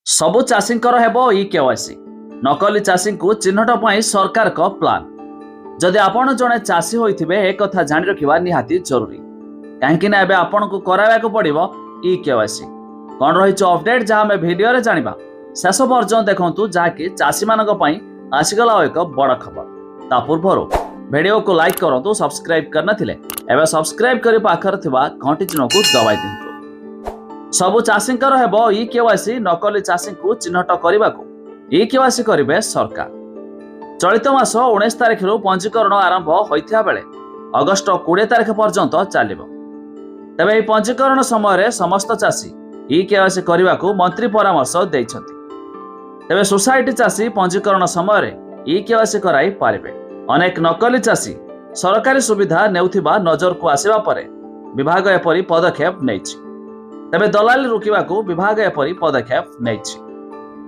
सबु चाषींकर हेबो e KYC नकली चाषी को चिन्हट पई सरकार को प्लान। जदि आपण जने चाषी होइथिबे ए कथा जानि रखिबा निहाती जरूरी, काहेकि ना एबे आपण को कराबा को पड़िबो ई केवाईसी। कोन रहिछ अपडेट जहा में वीडियो रे जानिबा शेष पर्यंत देखंतु, जाकी चाषी मानक पई आसीगला एक बड़ खबर। ता पूर्वरु वीडियो को लाइक करंतु, सब्सक्राइब करना थिले एबे सब्सक्राइब करि पाखर थिबा घंटी चिन्ह को दबाई दिंतु। सबु चाषींकर हेबो ई केवाईसी नकली चाषी को चिन्हट करने को ई केवाईसी करिवे सरकार। चलित मास 19 तारिख पंजीकरण आरंभ होइथिया बेले अगस्ट 20 तारिख पर्यंत चलिबो। तबे एही पंजीकरण समय समस्त चाषी ई केवाईसी करने को मंत्री परामर्श दैछथि। तबे सोसाइटी चाषी पंजीकरण समय ई केवाईसी कराई पारिबे। अनेक नकली चाषी सरकारी सुविधा नेउथिबा नजर को आसिबा परे विभाग एपरि पदक्षेप नैछि। तबे दलाली रोकिबा को विभाग एपरि पदक्षेप नैछि।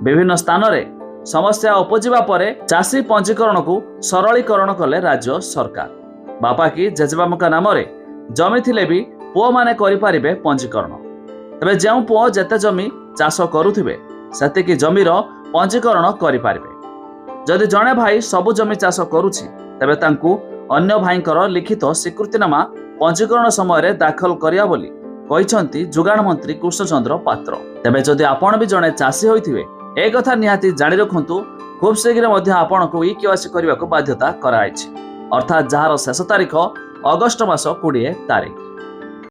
विभिन्न स्थान रे समस्या उपजिबा परे चाषी पंजीकरण को सरलीकरण कले राज्य सरकार। बापा की जेजेबामका नाम रे जमी थिले भी पुओ माने करि पारिबे पंजीकरण। तबे जेउ पुओ जेते जमी चाष करूथिबे सेतिकी जमीर पंजीकरण करि पारिबे। जदि जणे भाई सबु जमी चाष करूछि तबे तांकु अन्य भाईंकर लिखित स्वीकृतिनामा पंजीकरण समय दाखल करिया बोली कहिसंती जुगाण मंत्री कृष्णचंद्र पात्र। तेबे जदि आपण भी जणे चाषी होइथिबे ए कथा निहाती जानि रखंतु, खूब शीघ्र मध्ये आपण को ई केवाईसी करबा को बाध्यता कराइछि, अर्थात जहार शेष तारीख अगस्ट मास 20 तारिख।